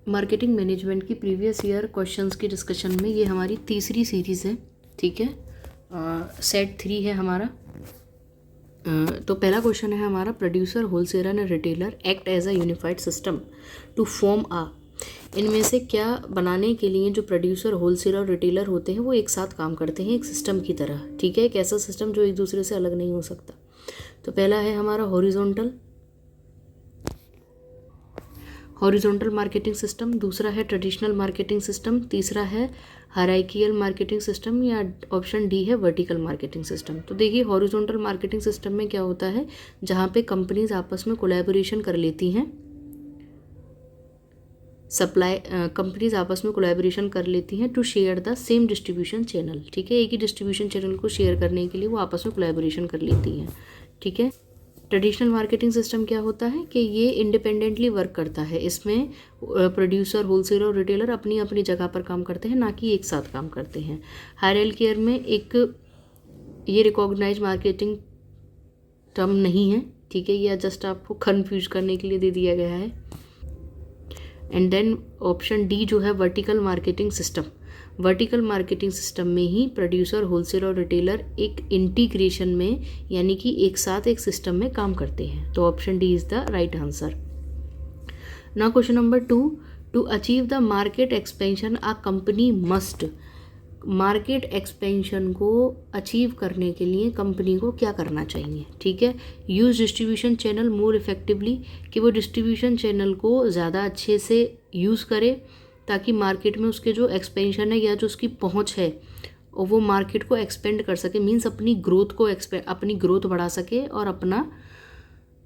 Marketing management की previous year questions की discussion में ये हमारी तीसरी सीरीज़ है, ठीक है। सेट 3 है हमारा। तो पहला क्वेश्चन है हमारा, producer, wholesaler and retailer act as a unified system to form a. इनमें से क्या बनाने के लिए जो प्रोड्यूसर, होलसेलर और रिटेलर होते हैं वो एक साथ काम करते हैं एक सिस्टम की तरह, ठीक है। एक ऐसा सिस्टम जो एक दूसरे से अलग नहीं हो सकता। तो पहला है हमारा हॉरिजॉन्टल मार्केटिंग सिस्टम, दूसरा है ट्रेडिशनल मार्केटिंग सिस्टम, तीसरा है हायरार्किकल मार्केटिंग सिस्टम, या ऑप्शन डी है वर्टिकल मार्केटिंग सिस्टम। तो देखिए, हॉरिजॉन्टल मार्केटिंग सिस्टम में क्या होता है, जहाँ पे कंपनीज आपस में कोलैबोरेशन कर लेती हैं, कंपनीज आपस में कोलैबोरेशन कर लेती हैं to share the same distribution channel, ठीक है। एक ही डिस्ट्रीब्यूशन चैनल को शेयर करने के लिए वो आपस में कोलैबोरेशन कर लेती हैं, ठीक है। ट्रेडिशनल मार्केटिंग सिस्टम क्या होता है कि ये इंडिपेंडेंटली वर्क करता है। इसमें प्रोड्यूसर, होलसेलर और रिटेलर अपनी अपनी जगह पर काम करते हैं, ना कि एक साथ काम करते हैं। हायरार्किकल में एक ये रिकॉग्नाइज मार्केटिंग टर्म नहीं है, ठीक है। ये जस्ट आपको कन्फ्यूज करने के लिए दे दिया गया है। एंड देन ऑप्शन डी जो है vertical marketing system, vertical marketing system में ही प्रोड्यूसर, होलसेलर और रिटेलर एक इंटीग्रेशन में, यानी कि एक साथ एक सिस्टम में काम करते हैं। तो option D is the right answer. Now question number 2, to achieve the market expansion a company must. Market expansion को अचीव करने के लिए कंपनी को क्या करना चाहिए, ठीक है। Use distribution channel more effectively, कि वो डिस्ट्रीब्यूशन चैनल को ज़्यादा अच्छे से यूज़ करे ताकि मार्केट में उसके जो एक्सपेंशन है या जो उसकी पहुंच है और वो मार्केट को एक्सपेंड कर सके, मीन्स अपनी ग्रोथ बढ़ा सके और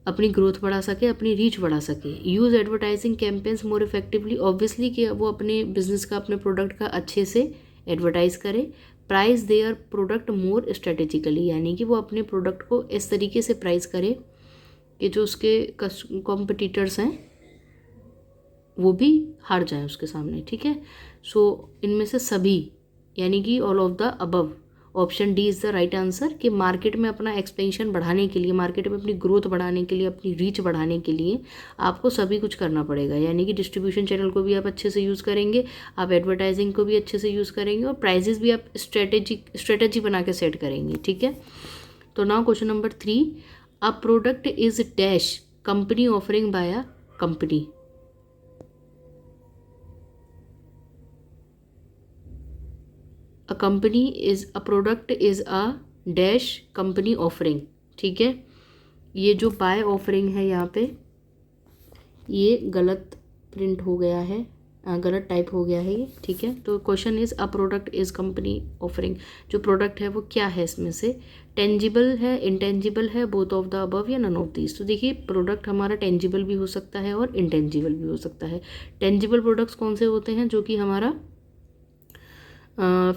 अपनी रीच बढ़ा सके। Use advertising campaigns more effectively, obviously कि वो अपने बिजनेस का, अपने प्रोडक्ट का अच्छे से एडवर्टाइज करे। Price their product more strategically, यानी कि वो अपने प्रोडक्ट को इस तरीके से प्राइस करे कि जो उसके कॉम्पिटिटर्स हैं वो भी हार जाए उसके सामने, ठीक है। सो इनमें से सभी, यानी कि all of the above, option D is the right answer. कि मार्केट में अपना एक्सपेंशन बढ़ाने के लिए, मार्केट में अपनी ग्रोथ बढ़ाने के लिए, अपनी रीच बढ़ाने के लिए आपको सभी कुछ करना पड़ेगा। यानी कि डिस्ट्रीब्यूशन चैनल को भी आप अच्छे से यूज़ करेंगे, आप एडवर्टाइजिंग को भी अच्छे से यूज़ करेंगे और प्राइजेस भी आप स्ट्रेटेजी बना के सेट करेंगे, ठीक है। तो now question number 3, a product is dash company offering by a company. A company is a product is a dash company offering, ठीक है। ये जो बाय ऑफरिंग है यहाँ पे ये गलत प्रिंट हो गया है, गलत टाइप हो गया है ये, ठीक है। तो question is a product is company offering, जो प्रोडक्ट है वो क्या है, इसमें से टेंजिबल है, इंटेंजिबल है, बोथ ऑफ द अबव या नन ऑफ दीज। तो देखिए, प्रोडक्ट हमारा टेंजिबल भी हो सकता है और इंटेंजिबल भी हो सकता है। टेंजिबल प्रोडक्ट्स कौन से होते हैं, जो कि हमारा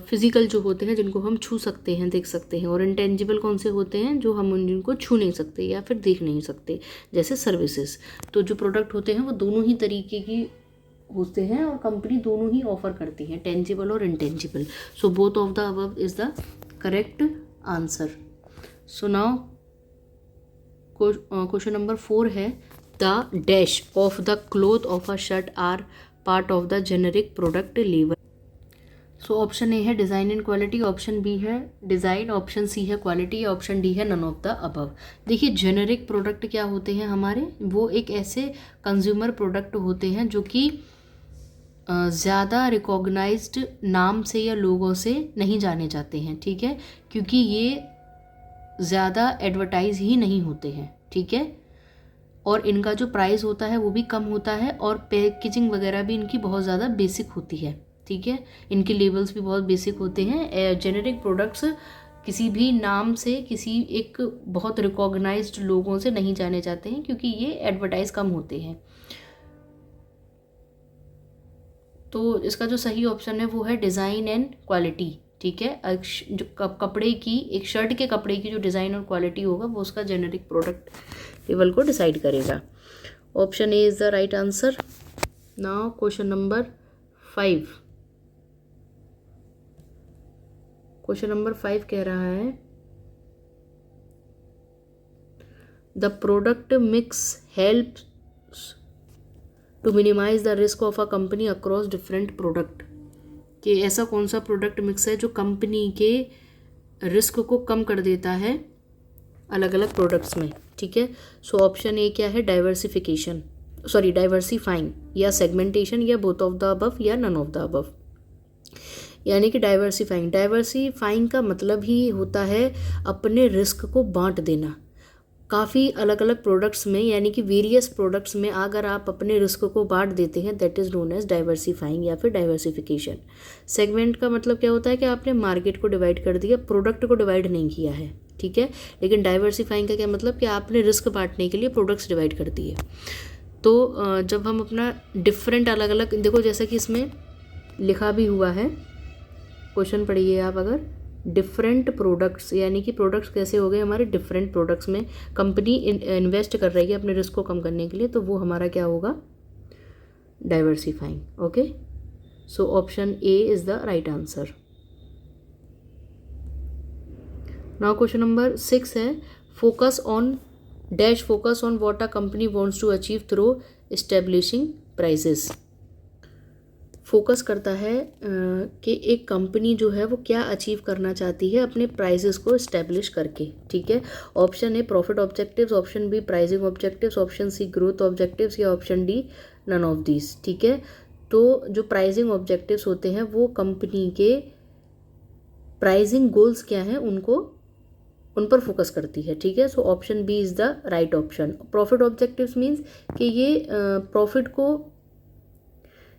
फिजिकल जो होते हैं, जिनको हम छू सकते हैं, देख सकते हैं। और इंटेंजिबल कौन से होते हैं, जो हम जिनको छू नहीं सकते या फिर देख नहीं सकते, जैसे सर्विसेज। तो जो प्रोडक्ट होते हैं वो दोनों ही तरीके की होते हैं और कंपनी दोनों ही ऑफर करती है, टेंजिबल और intangible. So both of the above is the correct answer. So now question number 4 है, the dash of the cloth of a shirt are part of the generic product label. So option A है design and quality, option B है design, option C है quality, option D है none of the above. देखिए, generic product क्या होते हैं हमारे, वो एक ऐसे कंज्यूमर प्रोडक्ट होते हैं जो कि ज़्यादा रिकॉग्नाइज्ड नाम से या लोगों से नहीं जाने जाते हैं, ठीक है, क्योंकि ये ज़्यादा एडवर्टाइज ही नहीं होते हैं, ठीक है। और इनका जो प्राइस होता है वो भी कम होता है और पैकेजिंग वगैरह भी इनकी बहुत ज़्यादा बेसिक होती है, ठीक है। इनके लेबल्स भी बहुत बेसिक होते हैं। जेनेरिक प्रोडक्ट्स किसी भी नाम से, किसी एक बहुत रिकॉग्नाइज्ड लोगों से नहीं जाने जाते हैं, क्योंकि ये एडवर्टाइज कम होते हैं। तो इसका जो सही ऑप्शन है वो है डिज़ाइन एंड क्वालिटी, ठीक है। जो कपड़े की, एक शर्ट के कपड़े की जो डिज़ाइन और क्वालिटी होगा वो उसका जेनेरिक प्रोडक्ट लेवल को डिसाइड करेगा। Option A is the right answer. Now question number 5, question number 5 कह रहा है, the product mix helps to minimise the risk of a company across different product, कि ऐसा कौन सा प्रोडक्ट मिक्स है जो कंपनी के रिस्क को कम कर देता है अलग अलग प्रोडक्ट्स में, ठीक है। सो ऑप्शन ए क्या है, डाइवर्सिफिकेशन, सॉरी डाइवर्सिफाइंग, या सेगमेंटेशन, या बोथ ऑफ द अबव, या नन ऑफ द अबव। यानी कि डाइवर्सिफाइंग का मतलब ही होता है अपने रिस्क को बांट देना काफ़ी अलग अलग प्रोडक्ट्स में, यानी कि वेरियस प्रोडक्ट्स में अगर आप अपने रिस्क को बांट देते हैं, that is known as diversifying या फिर डाइवर्सिफिकेशन। सेगमेंट का मतलब क्या होता है कि आपने मार्केट को डिवाइड कर दिया, प्रोडक्ट को डिवाइड नहीं किया है, ठीक है। लेकिन डाइवर्सिफाइंग का क्या मतलब कि आपने रिस्क बांटने के लिए प्रोडक्ट्स डिवाइड कर दिए। तो जब हम अपना डिफरेंट अलग अलग, देखो जैसा कि इसमें लिखा भी हुआ है, क्वेश्चन पढ़िए आप, अगर डिफरेंट प्रोडक्ट्स, यानी कि प्रोडक्ट्स कैसे हो गए हमारे डिफरेंट प्रोडक्ट्स में कंपनी इन्वेस्ट कर रही है अपने रिस्क को कम करने के लिए, तो वो हमारा क्या होगा, diversifying. Okay, so option A is the right answer. Now question number 6 है, focus on what a company wants to achieve through establishing prices. Focus करता है कि एक कंपनी जो है वो क्या अचीव करना चाहती है अपने प्राइसेस को इस्टेब्लिश करके, ठीक है। Option A profit objectives, option B pricing objectives, option C growth objectives, या option D none of these, ठीक है। तो जो प्राइसिंग ऑब्जेक्टिव्स होते हैं वो कंपनी के प्राइसिंग गोल्स क्या हैं उन पर फोकस करती है, ठीक है। So option B is the right option. Profit objectives means कि ये प्रॉफिट को,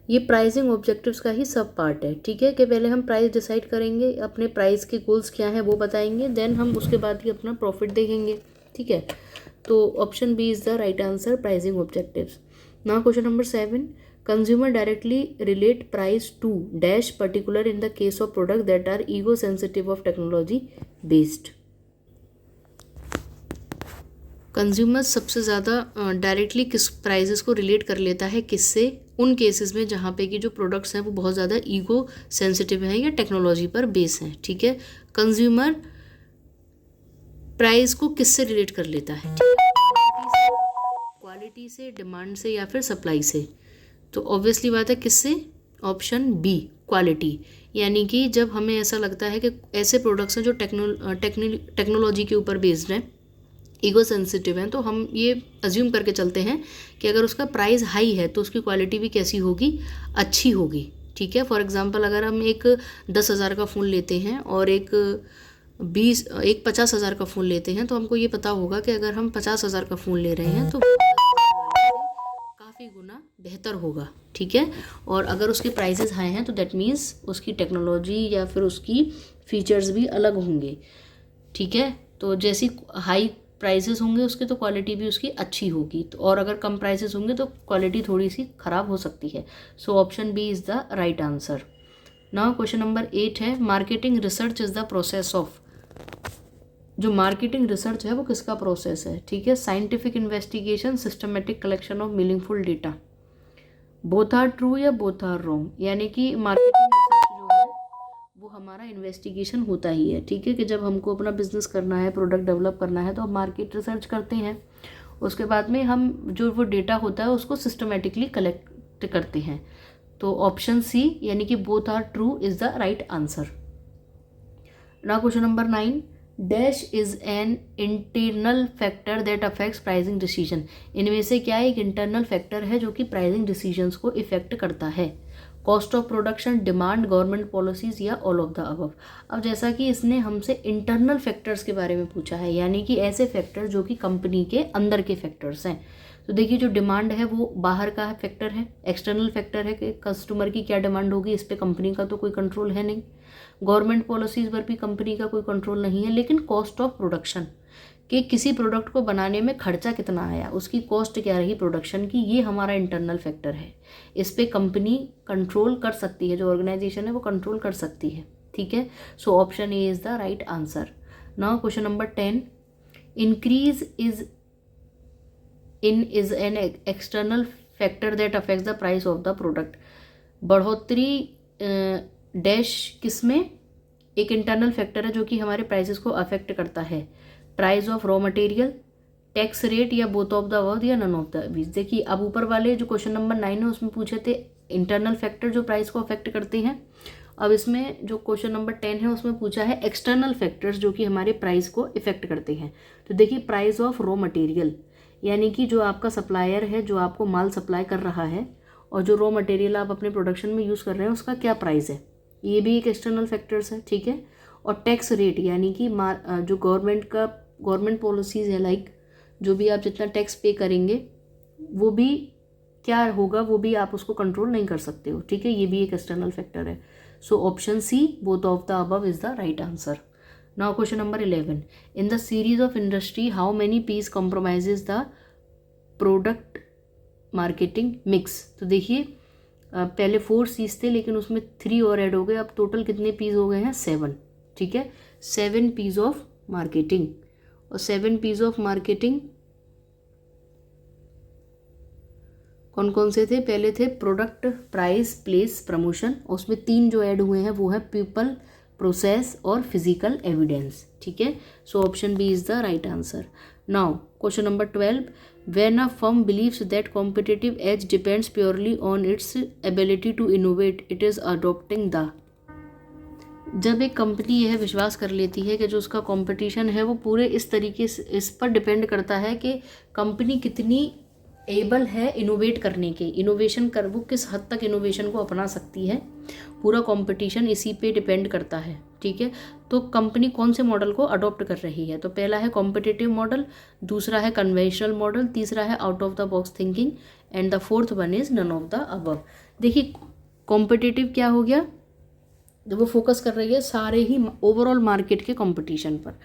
ये प्राइसिंग ऑब्जेक्टिव्स का ही सब पार्ट है, ठीक है। कि पहले हम प्राइस डिसाइड करेंगे, अपने प्राइस के गोल्स क्या हैं वो बताएंगे, देन हम उसके बाद ही अपना प्रॉफिट देखेंगे, ठीक है। तो option B is the right answer, pricing objectives. Now question number 7, consumer directly relate price to dash particular in the case of product that are ego sensitive of technology based. Consumer सबसे ज़्यादा directly किस prices को relate कर लेता है, किससे, उन cases में जहाँ पे कि जो प्रोडक्ट्स हैं वो बहुत ज़्यादा ईगो सेंसिटिव हैं या टेक्नोलॉजी पर बेस हैं, ठीक है। कंज्यूमर प्राइस को किससे रिलेट कर लेता है, क्वालिटी से, डिमांड से, या फिर सप्लाई से। तो ऑब्वियसली बात है किससे, ऑप्शन बी क्वालिटी। यानी कि जब हमें ऐसा लगता है कि ऐसे प्रोडक्ट्स हैं जो टेक्नोलॉजी के ऊपर बेस्ड हैं, ईगो सेंसिटिव हैं, तो हम ये अज्यूम करके चलते हैं कि अगर उसका प्राइस हाई है तो उसकी क्वालिटी भी कैसी होगी, अच्छी होगी, ठीक है। फॉर एग्जांपल अगर हम एक 10,000 का फ़ोन लेते हैं और एक 50,000 का फ़ोन लेते हैं, तो हमको ये पता होगा कि अगर हम 50,000 का फ़ोन ले रहे हैं तो काफ़ी गुना बेहतर होगा, ठीक है। और अगर उसके प्राइसेस हाई हैं तो दैट मीन्स उसकी टेक्नोलॉजी या फिर उसकी फीचर्स भी अलग होंगे, ठीक है। तो जैसी हाई प्राइसेस होंगे उसके तो क्वालिटी भी उसकी अच्छी होगी, तो और अगर कम प्राइसेस होंगे तो क्वालिटी थोड़ी सी ख़राब हो सकती है। So option B is the right answer. Now question number 8 है, marketing research is the process of. जो मार्केटिंग रिसर्च है वो किसका प्रोसेस है, ठीक है। Scientific investigation, systematic collection of meaningful data. Both are true या बोथ आर रॉन्ग, यानी कि मार्केटिंग रिसर्च जो है वो हमारा इन्वेस्टिगेशन होता ही है, ठीक है। कि जब हमको अपना बिजनेस करना है, प्रोडक्ट डेवलप करना है, तो हम मार्केट रिसर्च करते हैं, उसके बाद में हम जो वो डेटा होता है उसको सिस्टमेटिकली कलेक्ट करते हैं। तो ऑप्शन सी यानी कि both are true is the right answer. Now question number 9, dash is an internal factor that affects pricing decision. इनमें से क्या एक इंटरनल फैक्टर है जो कि प्राइसिंग डिसीजंस को इफेक्ट करता है, cost of production, demand, government policies, या ऑल ऑफ द अबव। अब जैसा कि इसने हमसे इंटरनल फैक्टर्स के बारे में पूछा है, यानी कि ऐसे फैक्टर जो कि कंपनी के अंदर के फैक्टर्स हैं, तो देखिए जो डिमांड है वो बाहर का फैक्टर है, एक्सटर्नल फैक्टर है कि कस्टमर की क्या डिमांड होगी, इस पर कंपनी का तो कोई कंट्रोल है नहीं। गवर्नमेंट पॉलिसीज़ पर भी कंपनी का कोई कंट्रोल नहीं है। लेकिन कॉस्ट ऑफ प्रोडक्शन, कि किसी प्रोडक्ट को बनाने में खर्चा कितना आया, उसकी कॉस्ट क्या रही प्रोडक्शन की, ये हमारा इंटरनल फैक्टर है। इस पर कंपनी कंट्रोल कर सकती है, जो ऑर्गेनाइजेशन है वो कंट्रोल कर सकती है, ठीक है। So option A is the right answer. Now question number 10, increase is an external factor that affects the price of the product. बढ़ोतरी डैश किसमें, एक इंटरनल फैक्टर है जो कि हमारे प्राइसेस को अफेक्ट करता है। Price of raw material, tax rate या बोथ ऑफ द अबव या नन ऑफ द अबव। देखिए अब ऊपर वाले जो क्वेश्चन नंबर 9 है उसमें पूछे थे इंटरनल फैक्टर जो प्राइस को अफेक्ट करते हैं। अब इसमें जो क्वेश्चन नंबर 10 है उसमें पूछा है एक्सटर्नल फैक्टर्स जो कि हमारे प्राइस को इफेक्ट करते हैं। तो देखिए प्राइस ऑफ रॉ मटेरियल, यानी कि जो आपका सप्लायर है जो आपको माल सप्लाई कर रहा है और जो रॉ मटेरियल आप अपने प्रोडक्शन में यूज़ कर रहे हैं उसका क्या प्राइस है, ये भी एक एक्सटर्नल फैक्टर्स है, ठीक है। और टैक्स रेट यानी कि जो गवर्नमेंट पॉलिसीज़ है, लाइक जो भी आप जितना टैक्स पे करेंगे वो भी क्या होगा, वो भी आप उसको कंट्रोल नहीं कर सकते हो, ठीक है, ये भी एक एक्सटर्नल फैक्टर है। So option C both of the above is the right answer. Now question number 11, in the series of industry how many Ps compromises the product marketing mix. तो देखिए पहले 4 C's थे लेकिन उसमें 3 और ऐड हो गए, अब टोटल कितने पीस हो गए हैं 7, ठीक है, 7 पीस ऑफ मार्केटिंग। और 7 पीस ऑफ मार्केटिंग कौन कौन से थे, पहले थे प्रोडक्ट, प्राइस, प्लेस, प्रमोशन, उसमें 3 जो ऐड हुए हैं वो है पीपल, प्रोसेस और फिजिकल एविडेंस, ठीक है। So option B is the right answer. Now question number 12, when a firm believes that competitive edge depends purely on its ability to innovate it is adopting the. जब एक company यह विश्वास कर लेती है कि जो उसका कंपटीशन है वो पूरे इस तरीके से इस पर डिपेंड करता है कि कंपनी कितनी एबल है इनोवेट करने के, इनोवेशन कर वो किस हद तक इनोवेशन को अपना सकती है, पूरा कंपटीशन इसी पे डिपेंड करता है, ठीक है। तो कंपनी कौन से मॉडल को अडॉप्ट कर रही है, तो पहला है कॉम्पिटिटिव मॉडल, दूसरा है कन्वेंशनल मॉडल, तीसरा है out of the box thinking and the fourth one is none of the above. देखिए कॉम्पिटिटिव क्या हो गया, जब वो फोकस कर रही है सारे ही ओवरऑल मार्केट के कंपटीशन पर।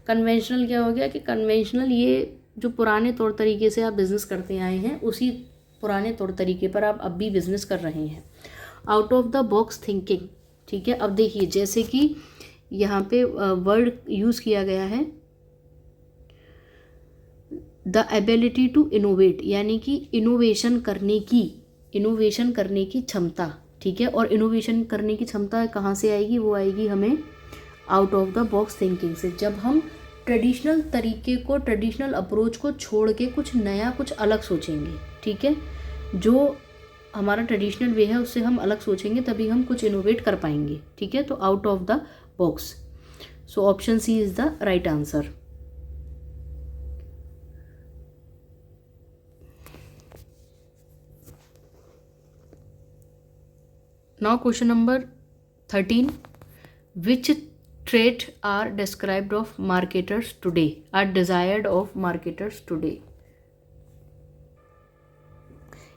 कन्वेंशनल क्या हो गया कि कन्वेंशनल ये जो पुराने तौर तरीके से आप बिज़नेस करते आए हैं उसी पुराने तौर तरीके पर आप अब भी बिज़नेस कर रहे हैं। Out of the box thinking, ठीक है। अब देखिए जैसे कि यहाँ पे वर्ड यूज़ किया गया है द एबिलिटी टू इनोवेट, यानी कि इनोवेशन करने की क्षमता, ठीक है। और इनोवेशन करने की क्षमता कहाँ से आएगी, वो आएगी हमें out of the box thinking से। जब हम ट्रेडिशनल तरीके को, ट्रेडिशनल अप्रोच को छोड़ के कुछ नया, कुछ अलग सोचेंगे, ठीक है, जो हमारा ट्रेडिशनल वे है उससे हम अलग सोचेंगे तभी हम कुछ इनोवेट कर पाएंगे, ठीक है। तो out of the box, so option C is the right answer. Now question number 13, which trait are described of marketers today, are desired of marketers today।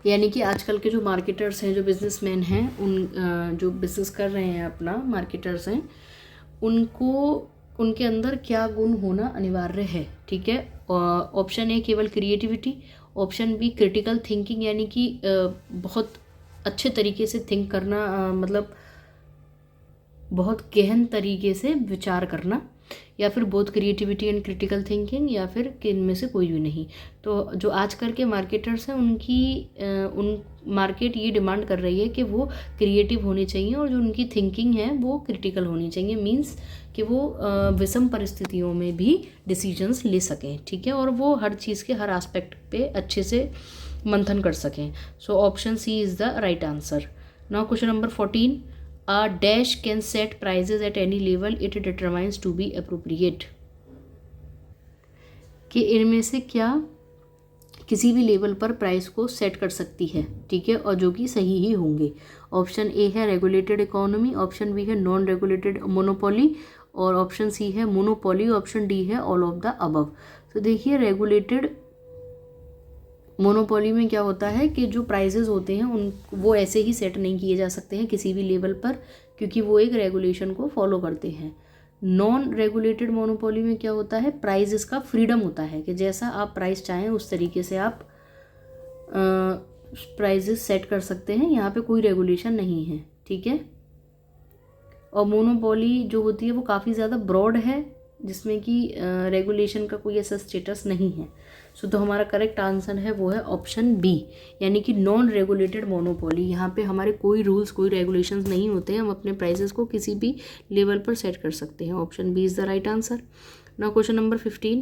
यानी कि आजकल के जो मार्केटर्स हैं, जो बिजनेसमैन हैं, उन जो बिजनेस कर रहे हैं अपना, मार्केटर्स हैं, उनको उनके अंदर क्या गुण होना अनिवार्य है, ठीक है। ऑप्शन ए केवल creativity, option B critical thinking, यानी कि बहुत अच्छे तरीके से थिंक करना, मतलब बहुत गहन तरीके से विचार करना, या फिर both creativity and critical thinking, या फिर इनमें से कोई भी नहीं। तो जो आजकल के मार्केटर्स हैं उन मार्केट ये डिमांड कर रही है कि वो क्रिएटिव होने चाहिए और जो उनकी थिंकिंग है वो क्रिटिकल होनी चाहिए, मींस कि वो विषम परिस्थितियों में भी डिसीजंस ले सकें, ठीक है, और वो हर चीज़ के हर एस्पेक्ट पे अच्छे से मंथन कर सकें। So option C is the right answer. Now question number 14, a dash can set prices at any level it determines to be appropriate। कि इनमें से क्या किसी भी लेवल पर प्राइस को सेट कर सकती है, ठीक है, और जो कि सही ही होंगे। ऑप्शन ए है रेगुलेटेड इकोनॉमी, ऑप्शन बी है नॉन रेगुलेटेड मोनोपोली, और ऑप्शन सी है मोनोपोली, ऑप्शन डी है ऑल ऑफ द अबव। तो देखिए रेगुलेटेड मोनोपोली में क्या होता है कि जो प्राइजेज़ होते हैं उन वो ऐसे ही सेट नहीं किए जा सकते हैं किसी भी लेवल पर, क्योंकि वो एक रेगुलेशन को फॉलो करते हैं। नॉन रेगुलेटेड मोनोपोली में क्या होता है, प्राइजेस का फ्रीडम होता है कि जैसा आप प्राइस चाहें उस तरीके से आप प्राइजेस सेट कर सकते हैं, यहाँ पे कोई रेगुलेशन नहीं है, ठीक है। और मोनोपोली जो होती है वो काफ़ी ज़्यादा ब्रॉड है, जिसमें कि रेगुलेशन का कोई ऐसा स्टेटस नहीं है। सो तो हमारा करेक्ट आंसर है वो है ऑप्शन बी, यानी कि नॉन रेगुलेटेड मोनोपोली। यहाँ पे हमारे कोई रूल्स, कोई रेगुलेशंस नहीं होते हैं, हम अपने प्राइसेस को किसी भी लेवल पर सेट कर सकते हैं। Option B is the right answer. Now question number 15,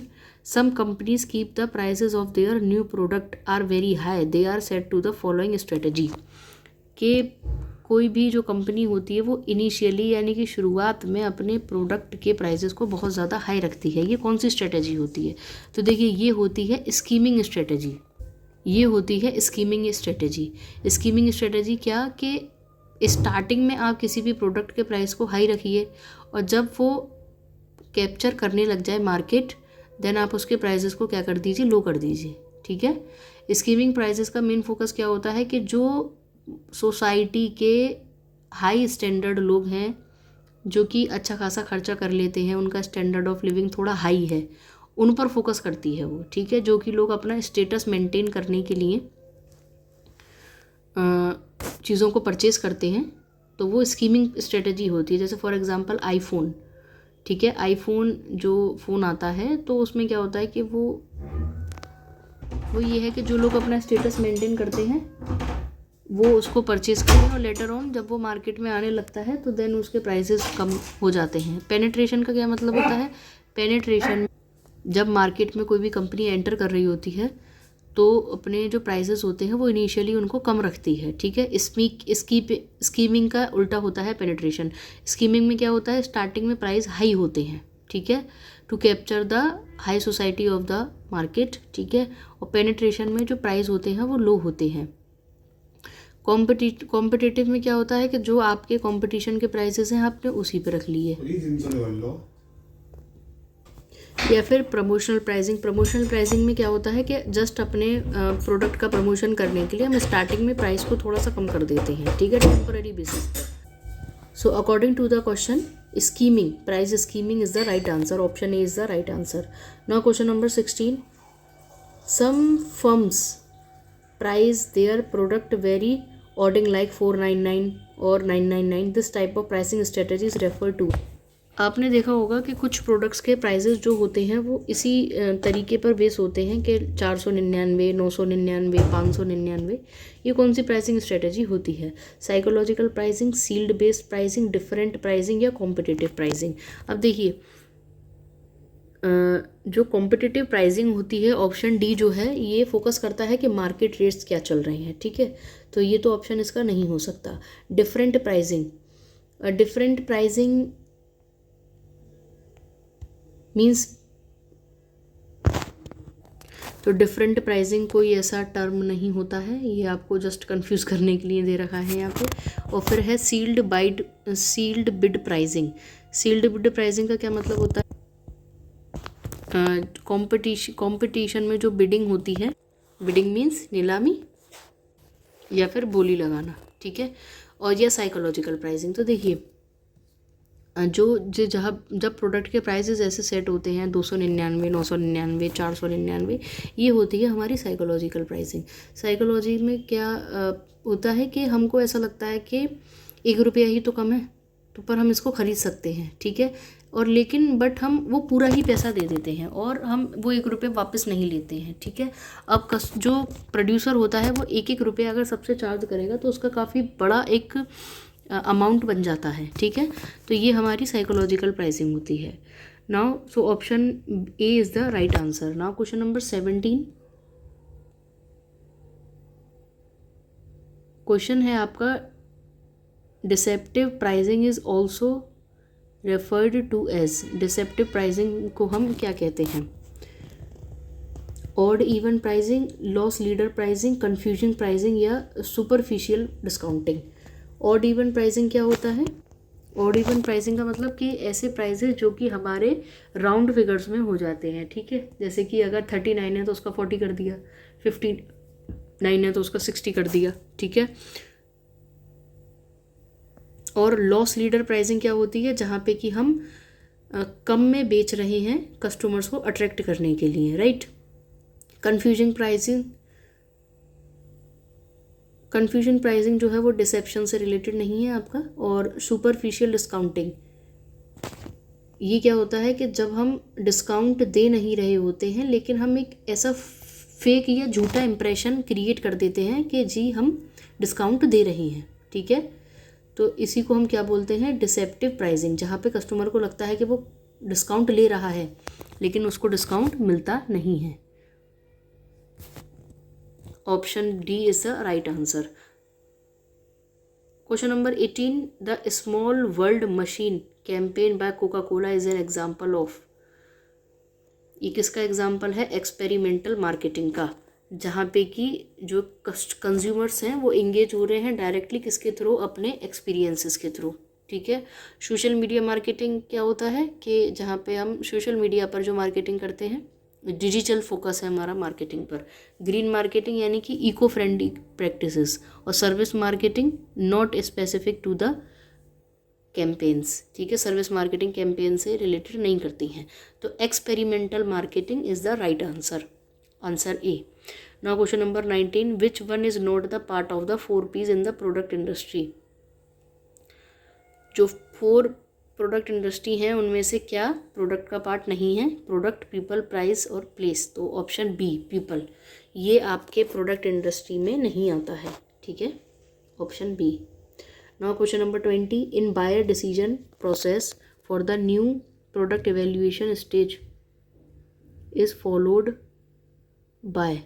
some companies keep the prices of their new product are very high, they are set to the following strategy. कि कोई भी जो कंपनी होती है वो इनिशियली यानी कि शुरुआत में अपने प्रोडक्ट के प्राइसेस को बहुत ज़्यादा हाई रखती है। ये कौन सी स्ट्रेटजी होती है? तो देखिए, ये होती है स्कीमिंग स्ट्रेटजी। ये होती है स्कीमिंग स्ट्रेटजी। स्कीमिंग स्ट्रेटजी क्या कि स्टार्टिंग में आप किसी भी प्रोडक्ट के प्राइस को हाई रखिए और जब वो कैप्चर करने लग जाए मार्केट, देन आप उसके प्राइसेस को क्या कर दीजिए, लो कर दीजिए। ठीक है। स्कीमिंग प्राइसेस का मेन फोकस क्या होता है कि जो सोसाइटी के हाई स्टैंडर्ड लोग हैं, जो कि अच्छा खासा खर्चा कर लेते हैं, उनका स्टैंडर्ड ऑफ लिविंग थोड़ा हाई है, उन पर फोकस करती है वो। ठीक है। जो कि लोग अपना स्टेटस मेंटेन करने के लिए चीज़ों को परचेज करते हैं, तो वो स्कीमिंग स्ट्रेटजी होती है। जैसे फॉर एग्जांपल आईफोन। ठीक है। आईफोन जो फ़ोन आता है तो उसमें क्या होता है कि वो ये है कि जो लोग अपना स्टेटस मेंटेन करते हैं वो उसको परचेज़ करें और लेटर ऑन जब वो मार्केट में आने लगता है तो देन उसके प्राइसेस कम हो जाते हैं। पेनिट्रेशन का क्या मतलब होता है? पेनिट्रेशन, जब मार्केट में कोई भी कंपनी एंटर कर रही होती है तो अपने जो प्राइसेस होते हैं वो इनिशियली उनको कम रखती है। ठीक है। स्कीमिंग का उल्टा होता है पेनिट्रेशन। स्कीमिंग में क्या होता है? स्टार्टिंग में प्राइस हाई होते हैं। ठीक है। To capture the high society of the market. ठीक है। और पेनिट्रेशन में जो प्राइस होते हैं वो लो होते हैं। कॉम्पिटिटिव में क्या होता है कि जो आपके कंपटीशन के प्राइसेस हैं आपने उसी पे रख लिए। या फिर प्रमोशनल प्राइसिंग। प्रमोशनल प्राइसिंग में क्या होता है कि जस्ट अपने प्रोडक्ट का प्रमोशन करने के लिए हम स्टार्टिंग में प्राइस को थोड़ा सा कम कर देते हैं। ठीक है। टेम्पररी बेसिस पर। So according to the question, skimming, price skimming is the right answer. Option A is the right answer. Now question number 16, some firms price their product very ending like 499 और 999, this type of pricing strategies refer to. आपने देखा होगा कि कुछ products के prices जो होते हैं वो इसी तरीके पर बेस होते हैं कि 499, 999, 599। ये कौन सी प्राइसिंग स्ट्रेटजी होती है? Psychological pricing, sealed based pricing, different pricing या कॉम्पिटिटिव प्राइसिंग। अब देखिए, जो कॉम्पिटिटिव प्राइसिंग होती है, ऑप्शन डी जो है ये फोकस करता है कि मार्केट रेट्स क्या चल रहे हैं। ठीक है। तो ये तो ऑप्शन इसका नहीं हो सकता। Different pricing, different pricing means, तो डिफरेंट प्राइसिंग कोई ऐसा टर्म नहीं होता है, ये आपको जस्ट कंफ्यूज करने के लिए दे रखा है यहाँ पे। और फिर है sealed bid pricing. Sealed bid pricing का क्या मतलब होता है? कंपटीशन में जो बिडिंग होती है, बिडिंग मीन्स नीलामी या फिर बोली लगाना। ठीक है। और यह साइकोलॉजिकल प्राइसिंग। तो देखिए, जब प्रोडक्ट के प्राइसेस ऐसे सेट होते हैं 299, 999, 499, ये होती है हमारी साइकोलॉजिकल प्राइसिंग। साइकोलॉजी में क्या होता है कि हमको ऐसा लगता है कि 1 रुपया ही तो कम है, तो पर हम इसको ख़रीद सकते हैं। ठीक है। और लेकिन बट हम वो पूरा ही पैसा दे देते हैं और हम वो 1 रुपये वापस नहीं लेते हैं। ठीक है। अब जो प्रोड्यूसर होता है वो 1-1 रुपया अगर सबसे चार्ज करेगा तो उसका काफ़ी बड़ा एक अमाउंट बन जाता है। ठीक है। तो ये हमारी साइकोलॉजिकल प्राइसिंग होती है। Now so option A is the right answer. Now question number 17, question है आपका, deceptive pricing is also referred to as. Deceptive pricing को हम क्या कहते हैं? Odd even pricing, loss leader pricing, confusing pricing या superficial discounting. Odd even pricing क्या होता है? ऑड इवन प्राइसिंग का मतलब कि ऐसे प्राइसेस जो कि हमारे राउंड फिगर्स में हो जाते हैं। ठीक है। जैसे कि अगर 39 है तो उसका 40 कर दिया, 59 है तो उसका 60 कर दिया। ठीक है। और लॉस लीडर प्राइसिंग क्या होती है? जहाँ पे कि हम कम में बेच रहे हैं कस्टमर्स को अट्रैक्ट करने के लिए। राइट। कंफ्यूजन प्राइसिंग जो है वो डिसेप्शन से रिलेटेड नहीं है आपका। और सुपरफिशियल डिस्काउंटिंग, ये क्या होता है कि जब हम डिस्काउंट दे नहीं रहे होते हैं लेकिन हम एक ऐसा फेक या झूठा इंप्रेशन क्रिएट कर देते हैं कि जी हम डिस्काउंट दे रहे हैं। ठीक है। तो इसी को हम क्या बोलते हैं? डिसेप्टिव प्राइसिंग, जहाँ पे कस्टमर को लगता है कि वो डिस्काउंट ले रहा है लेकिन उसको डिस्काउंट मिलता नहीं है। Option D is the right answer. Question number 18, the small world machine campaign by Coca Cola is an example of. ये किसका एग्जाम्पल है? एक्सपेरिमेंटल मार्केटिंग का, जहाँ पे कि जो कंज्यूमर्स हैं वो इंगेज हो रहे हैं डायरेक्टली किसके थ्रू? अपने एक्सपीरियंसेस के थ्रू। ठीक है। सोशल मीडिया मार्केटिंग क्या होता है कि जहाँ पे हम सोशल मीडिया पर जो मार्केटिंग करते हैं, डिजिटल फोकस है हमारा मार्केटिंग पर। ग्रीन मार्केटिंग यानी कि इको फ्रेंडली प्रैक्टिसेस, और service marketing not specific to the campaigns. ठीक है, सर्विस मार्केटिंग कैंपेन से रिलेटेड नहीं करती हैं। तो experimental marketing is the right answer, answer A. Now question number 19, which one is not the part of the 4 Ps in the product industry. जो 4 product industry हैं उनमें से क्या प्रोडक्ट का पार्ट नहीं है? प्रोडक्ट, पीपल, प्राइस और place. तो ऑप्शन बी पीपल, ये आपके प्रोडक्ट इंडस्ट्री में नहीं आता है। ठीक है, option B. Now question number 20, in buyer decision process for the new product evaluation stage is followed by.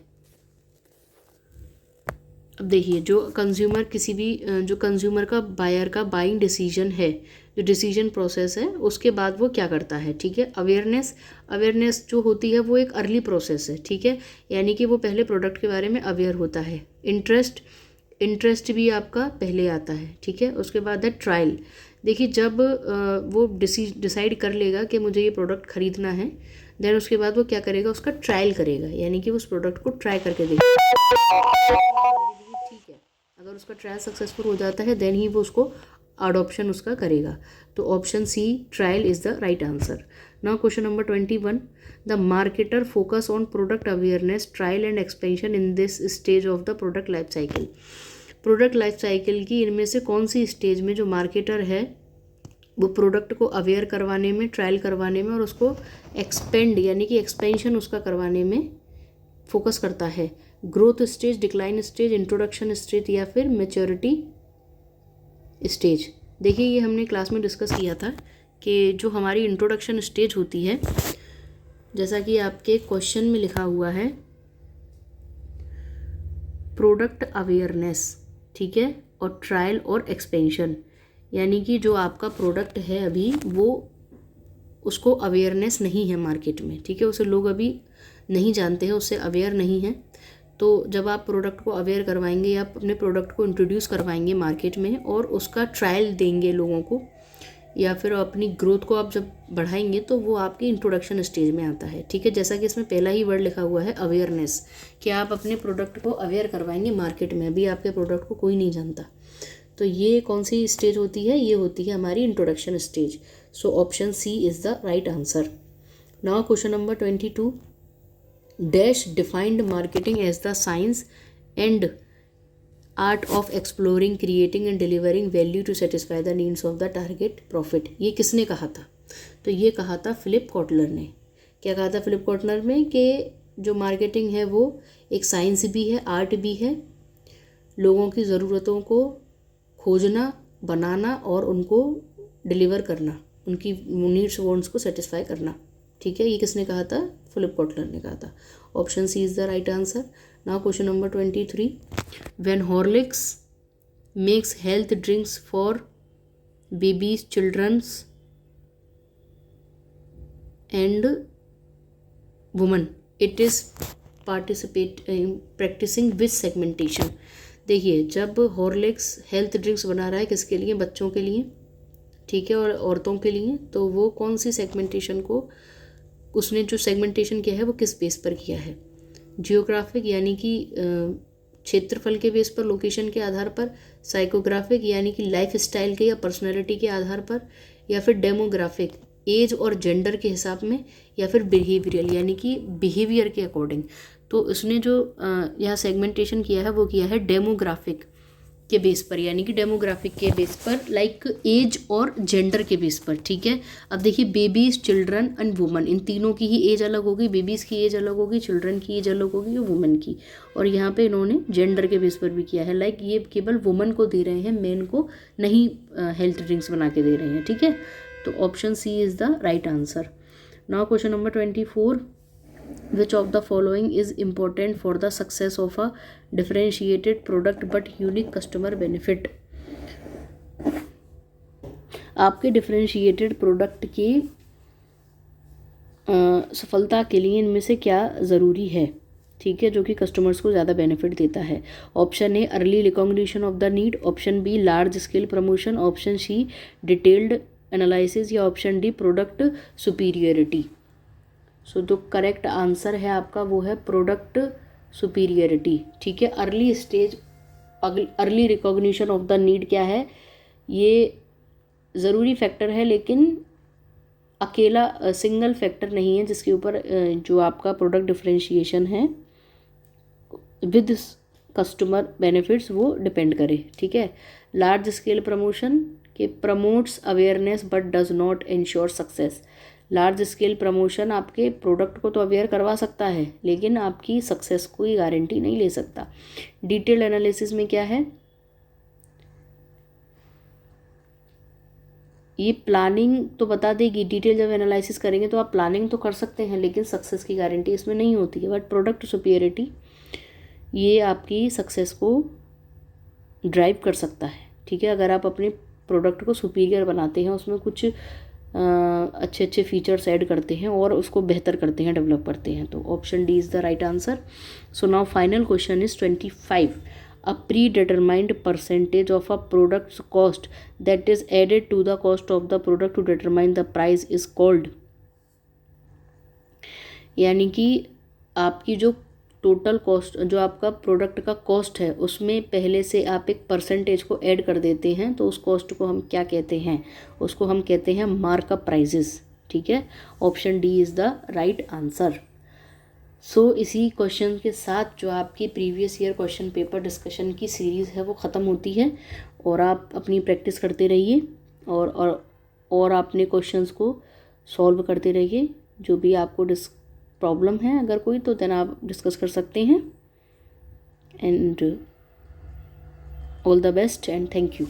अब देखिए, जो कंज्यूमर किसी भी जो कंज्यूमर का बायर का बाइंग डिसीजन है, जो डिसीजन प्रोसेस है, उसके बाद वो क्या करता है? ठीक है, अवेयरनेस जो होती है वो एक अर्ली प्रोसेस है। ठीक है, यानी कि वो पहले प्रोडक्ट के बारे में अवेयर होता है। इंटरेस्ट भी आपका पहले आता है। ठीक है, उसके बाद है ट्रायल। देखिए, जब वो डिसाइड कर लेगा कि मुझे ये प्रोडक्ट खरीदना है, देन उसके बाद वो क्या करेगा? उसका ट्रायल करेगा, यानी कि उस प्रोडक्ट को ट्राई करके देखेगा। ठीक है, अगर उसका ट्रायल सक्सेसफुल हो जाता है देन ही वो उसको अडॉप्शन उसका करेगा। तो option C trial is the right answer. Now question number 21, the marketer focus on product awareness, trial and expansion in this stage of the product life cycle. Product life cycle की इनमें से कौन सी stage में जो marketer है वो product को aware करवाने में, ट्रायल करवाने में और उसको एक्सपेंड यानी कि एक्सपेंशन उसका करवाने में फोकस करता है? Growth stage, decline stage, introduction stage या फिर मैच्योरिटी स्टेज। देखिए, ये हमने क्लास में डिस्कस किया था कि जो हमारी इंट्रोडक्शन स्टेज होती है, जैसा कि आपके क्वेश्चन में लिखा हुआ है, प्रोडक्ट अवेयरनेस, ठीक है, और ट्रायल और एक्सपेंशन, यानी कि जो आपका प्रोडक्ट है अभी वो उसको अवेयरनेस नहीं है मार्केट में। ठीक है, उसे लोग अभी नहीं जानते हैं, उससे अवेयर नहीं है। तो जब आप प्रोडक्ट को अवेयर करवाएंगे या अपने प्रोडक्ट को इंट्रोड्यूस करवाएंगे मार्केट में और उसका ट्रायल देंगे लोगों को, या फिर अपनी ग्रोथ को आप जब बढ़ाएंगे, तो वो आपकी इंट्रोडक्शन स्टेज में आता है। ठीक है, जैसा कि इसमें पहला ही वर्ड लिखा हुआ है अवेयरनेस, कि आप अपने प्रोडक्ट को अवेयर करवाएंगे मार्केट में, अभी आपके प्रोडक्ट को कोई नहीं जानता। तो ये कौन सी स्टेज होती है? ये होती है हमारी introduction stage. So option C is the right answer. Now question number 22, dash defined marketing as the science and art of exploring, creating and delivering value to satisfy the needs of the target profit. ये किसने कहा था? तो ये कहा था Philip Kotler ने। क्या कहा था फिलिप कॉटलर में? कि जो मार्केटिंग है वो एक साइंस भी है, आर्ट भी है, लोगों की ज़रूरतों को खोजना, बनाना और उनको डिलीवर करना, उनकी नीड्स वांट्स को सेटिस्फाई करना। ठीक है, ये किसने कहा था? फिलिप कॉटलर ने कहा था। Option C is the right answer. Now question number 23, when Horlicks makes health drinks for babies, childrens and women, it is practising which segmentation. देखिए, जब हॉर्लिक्स हेल्थ ड्रिंक्स बना रहा है किसके लिए? बच्चों के लिए, ठीक है, और औरतों के लिए, तो वो कौन सी सेगमेंटेशन को, उसने जो सेगमेंटेशन किया है वो किस बेस पर किया है? जियोग्राफिक यानी कि क्षेत्रफल के बेस पर, लोकेशन के आधार पर, साइकोग्राफिक यानी कि लाइफ स्टाइल के या पर्सनैलिटी के आधार पर, या फिर डेमोग्राफिक एज और जेंडर के हिसाब में, या फिर बिहेवियरल यानी कि बिहेवियर के अकॉर्डिंग। तो उसने जो यहाँ सेगमेंटेशन किया है वो किया है डेमोग्राफिक के बेस पर, यानी कि डेमोग्राफिक के बेस पर, लाइक एज और जेंडर के बेस पर। ठीक है, अब देखिए, बेबीज, चिल्ड्रन एंड वुमन, इन तीनों की ही एज अलग होगी। बेबीज़ की एज अलग होगी, चिल्ड्रन की एज अलग होगी और वुमन की। और यहाँ पे इन्होंने जेंडर के बेस पर भी किया है, लाइक ये केवल वुमन को दे रहे हैं, मेन को नहीं हेल्थ ड्रिंक्स बना के दे रहे हैं। ठीक है, तो option C is the right answer. Now question number 24, which of the following is important for the success of a differentiated product but unique customer benefit. आपके डिफरेंशिएटेड प्रोडक्ट की सफलता के लिए इनमें से क्या ज़रूरी है, ठीक है, जो कि कस्टमर्स को ज़्यादा बेनिफिट देता है। Option A early recognition of the need, option B large scale promotion, option C detailed analysis, या option D product superiority. So जो करेक्ट आंसर है आपका वो है प्रोडक्ट सुपीरियरिटी, ठीक है। Early stage, early recognition of the need क्या है, ये ज़रूरी फैक्टर है लेकिन अकेला सिंगल फैक्टर नहीं है जिसके ऊपर जो आपका प्रोडक्ट डिफरेंशिएशन है विद कस्टमर बेनिफिट्स वो डिपेंड करे, ठीक है। लार्ज स्केल प्रमोशन के promotes awareness but does not ensure success. Large scale promotion आपके प्रोडक्ट को तो अवेयर करवा सकता है लेकिन आपकी सक्सेस कोई गारंटी नहीं ले सकता। डिटेल्ड एनालिसिस में क्या है, ये प्लानिंग तो बता देगी, डिटेल जब एनालिसिस करेंगे तो आप प्लानिंग तो कर सकते हैं लेकिन सक्सेस की गारंटी इसमें नहीं होती है। बट प्रोडक्ट सुपीरियरिटी ये आपकी सक्सेस को ड्राइव कर सकता है, ठीक है। अगर आप अपने प्रोडक्ट को सुपीरियर बनाते हैं, उसमें कुछ अच्छे अच्छे फीचर्स ऐड करते हैं और उसको बेहतर करते हैं, डेवलप करते हैं, तो option D is the right answer. So now final question is 25, a predetermined percentage of a product's cost that is added to the cost of the product to determine the price is called। यानी कि आपकी जो total cost, जो आपका product का cost है उसमें पहले से आप एक परसेंटेज को ऐड कर देते हैं तो उस कॉस्ट को हम क्या कहते हैं, उसको हम कहते हैं मार्कअप प्राइजेस, ठीक है। Option D is the right answer. So इसी क्वेश्चन के साथ जो आपकी previous year question paper discussion की सीरीज़ है वो ख़त्म होती है और आप अपनी प्रैक्टिस करते रहिए और अपने क्वेश्चंस को सॉल्व करते रहिए। जो भी आपको प्रॉब्लम है अगर कोई, तो देन आप डिस्कस कर सकते हैं। And all the best and thank you.